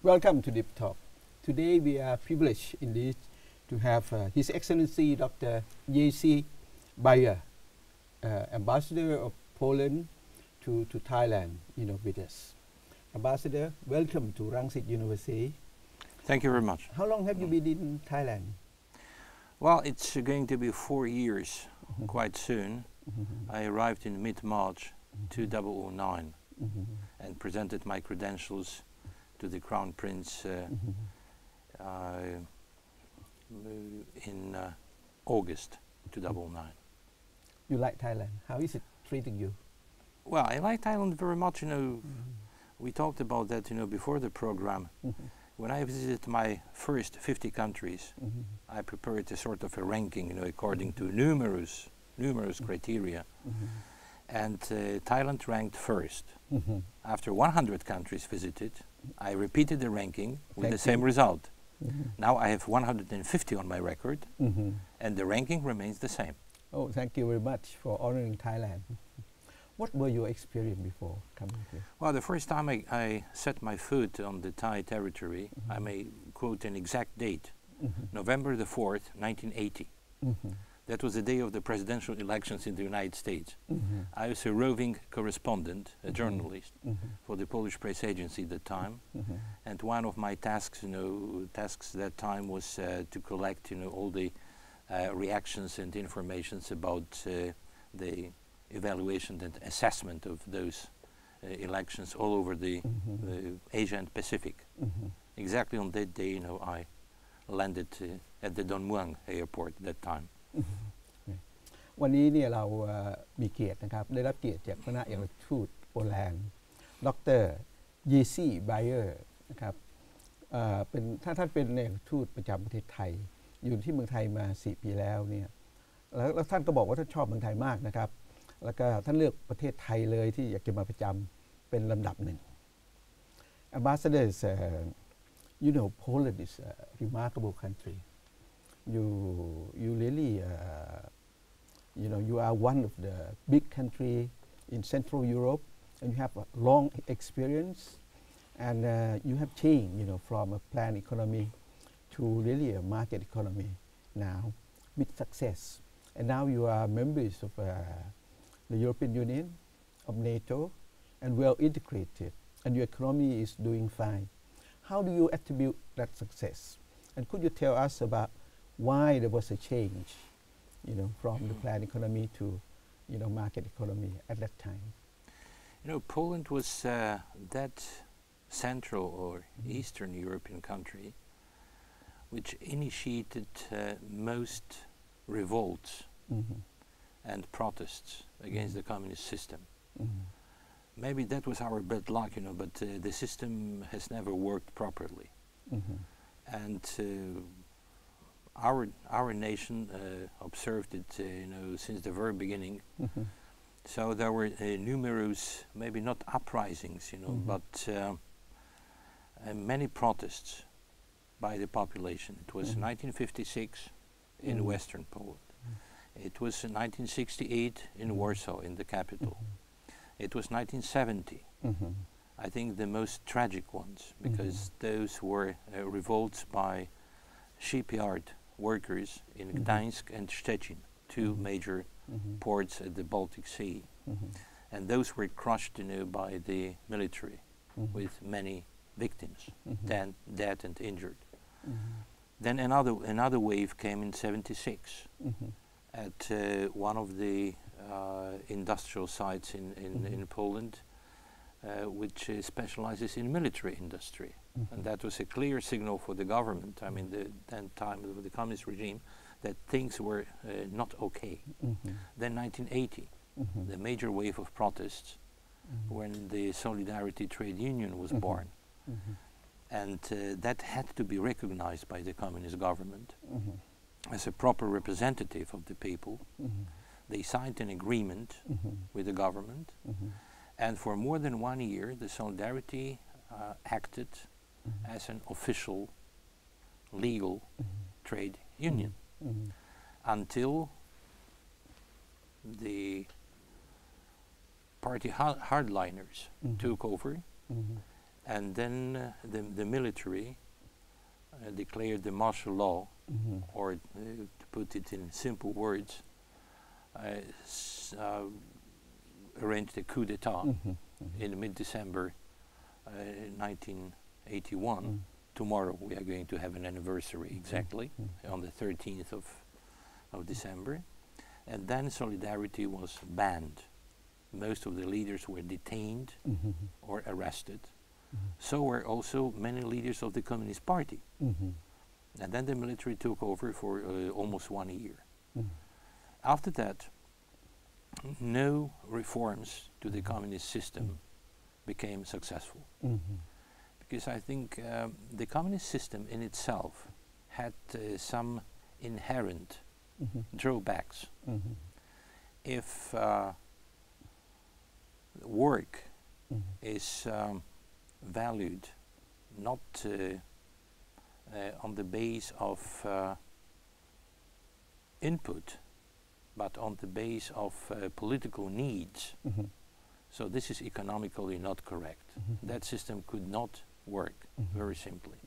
Welcome to Deep Talk. Today we are privileged indeed to have His Excellency Dr. Jerzy Bayer, Ambassador of Poland to Thailand, with us. Ambassador, welcome to Rangsit University. Thank you very much. How long have you been in Thailand? Well, it's going to be 4 years quite soon. I arrived in mid-March 2009 and presented my credentials to the Crown Prince in August 2009. You like Thailand? How is it treating you? Well, I like Thailand very much. We talked about that, before the program. When I visited my first 50 countries, I prepared a sort of a ranking, according to numerous criteria. And Thailand ranked first. After 100 countries visited, I repeated the ranking with the same result. Now I have 150 on my record, and the ranking remains the same. Oh, thank you very much for honoring Thailand. What were your experience before coming here? Well, the first time I set my foot on the Thai territory, I may quote an exact date, November the 4th, 1980. That was the day of the presidential elections in the United States. I was a roving correspondent, a journalist, for the Polish press agency at the time. And one of my tasks, tasks that time was to collect, all the reactions and informations about the evaluation and assessment of those elections all over the Asia and Pacific. Exactly on that day, I landed at the Don Mueang airport at that time. วันนี้เนี่ยเรามีเกียรตินะครับได้รับเกียรติจากคณะเอกอัครทูตโปแลนด์ดร. เยซี่ไบเออร์นะครับท่านเป็นเอกอัครทูตประจำประเทศไทยอยู่ที่เมืองไทยมา4 ปีแล้วเนี่ยแล้วท่านก็บอกว่าท่านชอบเมืองไทยมากนะครับแล้วก็ท่านเลือกประเทศไทยเลยที่อยากจะมาประจำเป็นลำดับหนึ่ง Ambassadors, Poland is a remarkable country. You really, you are one of the big country in Central Europe, and you have a long experience, and you have changed, from a planned economy to really a market economy now with success. And now you are members of the European Union, of NATO, and well integrated, and your economy is doing fine. How do you attribute that success? And could you tell us about why there was a change, from the planned economy to, market economy at that time? Poland was that Central or Eastern European country which initiated most revolts and protests against the communist system. Maybe that was our bad luck, but the system has never worked properly. And our nation observed it, since the very beginning. So there were numerous, maybe not uprisings, but many protests by the population. It was 1956 in Western Poland. It was 1968 in Warsaw, in the capital. It was 1970. I think the most tragic ones, because those were revolts by shipyard workers in Gdańsk and Szczecin, two major ports at the Baltic Sea. And those were crushed, by the military, with many victims, dead and injured. Then another wave came in 76 at one of the industrial sites in Poland, which specializes in military industry. And that was a clear signal for the government, the then time of the communist regime, that things were not okay. Then 1980, the major wave of protests, when the Solidarity Trade Union was born. And that had to be recognized by the communist government as a proper representative of the people. They signed an agreement with the government, and for more than 1 year the Solidarity acted as an official legal trade union until the party hardliners took over And then the military declared the martial law, or to put it in simple words, arranged a coup d'etat in mid-December 1981. Tomorrow we are going to have an anniversary exactly on the 13th of December. And then Solidarity was banned. Most of the leaders were detained or arrested. So were also many leaders of the Communist Party. And then the military took over for almost 1 year. After that, no reforms to the communist system became successful. Because I think the communist system in itself had some inherent drawbacks. If work is valued not on the base of input, but on the base of political needs. So this is economically not correct. That system could not work, very simply.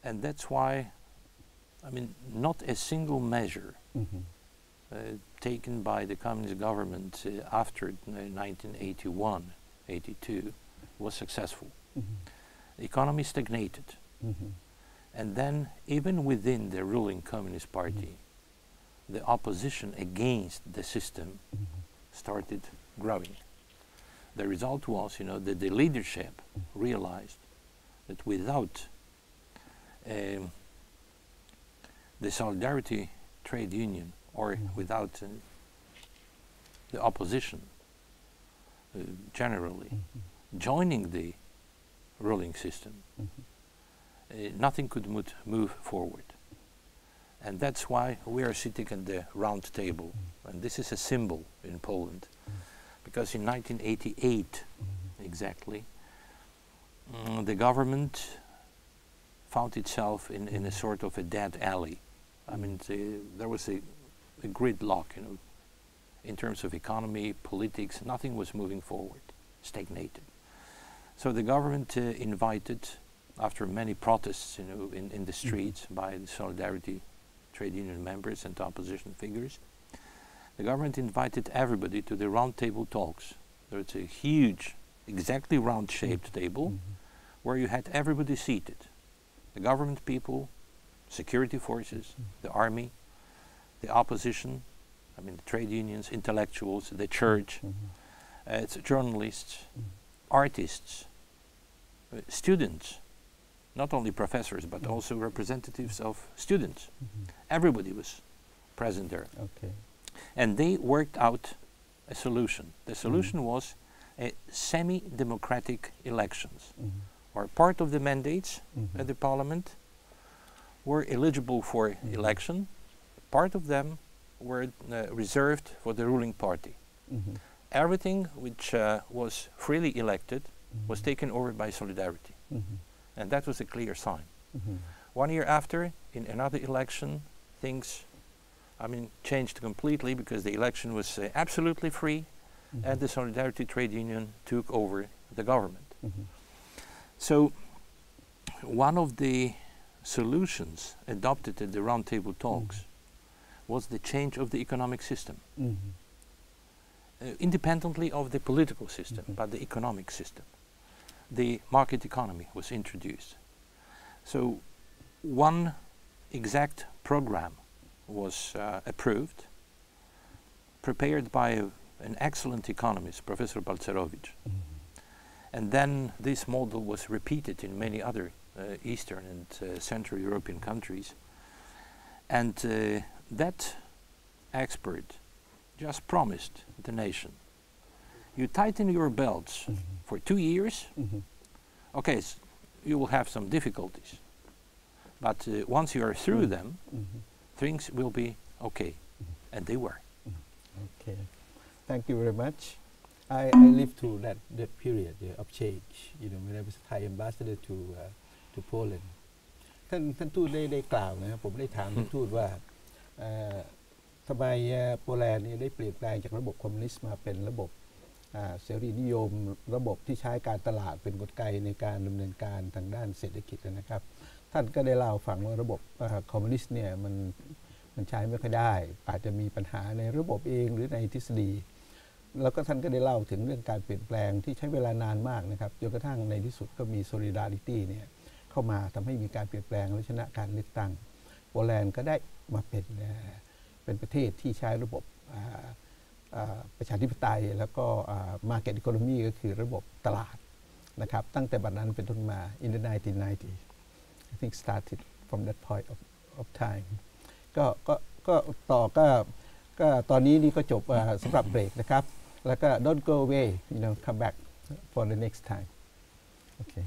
And that's why, I mean, not a single measure taken by the communist government after 1981, 82 was successful. The economy stagnated. And then, even within the ruling Communist Party, the opposition against the system started growing. The result was, that the leadership realized that without the Solidarity trade union, or without the opposition generally joining the ruling system, nothing could move forward. And that's why we are sitting at the round table. And this is a symbol in Poland. Because in 1988, exactly, the government found itself in a sort of a dead alley. I mean, there was a gridlock, in terms of economy, politics, nothing was moving forward, stagnated. So the government invited, after many protests, in the streets by the Solidarity trade union members and opposition figures, the government invited everybody to the round table talks. There's a huge, exactly round-shaped table where you had everybody seated. The government people, security forces, the army, the opposition, I mean the trade unions, intellectuals, the church, it's journalists, artists, students, not only professors but also representatives of students. Everybody was present there. Okay. And they worked out a solution. The solution was a semi-democratic elections, where part of the mandates at the parliament were eligible for election, part of them were reserved for the ruling party. Everything which was freely elected was taken over by Solidarity. And that was a clear sign. 1 year after, in another election, things changed completely, because the election was absolutely free and the Solidarity trade union took over the government. So one of the solutions adopted at the roundtable talks was the change of the economic system, independently of the political system, but the economic system. The market economy was introduced. So one exact program was approved, prepared by an excellent economist, Professor Balcerowicz. And then this model was repeated in many other Eastern and Central European countries. And that expert just promised the nation, you tighten your belts for 2 years, okay, you will have some difficulties. But once you are through them, things will be okay. And they were. Okay. Thank you very much. I lived through that period of change, when I was Thai ambassador to Poland. ท่านทูตได้กล่าวนะครับผมได้ถามท่านทูตว่าทำไมโปแลนด์ได้เปลี่ยนแปลงจากระบบคอมมิวนิสต์มาเป็นระบบ เสรีนิยมระบบที่ใช้การตลาดเป็นกลไกในการดำเนินการทางด้านเศรษฐกิจนะครับท่านก็ได้เล่าฟังว่าระบบคอมมิวนิสต์เนี่ยมันใช้ไม่ค่อยได้อาจจะมีปัญหาในระบบเองหรือในทฤษฎีแล้วก็ท่านก็ได้เล่าถึงเรื่องการเปลี่ยนแปลงที่ใช้เวลานานมากนะครับจนกระทั่งในที่สุดก็มี solidarity เนี่ยเข้ามาทำให้มีการเปลี่ยนแปลงและชนะการเลือกตั้งโปแลนด์ก็ได้มาเป็นประเทศที่ใช้ระบบประชาธิปไตยแล้วก็ market economy ก็คือระบบตลาดนะครับตั้งแต่บัดนั้นเป็นต้นมา in the 1990 I think started from that point of time ก็ต่อก็ตอนนี้นี่ก็จบสำหรับเบรกนะครับแล้วก็ don't go away come back for the next time okay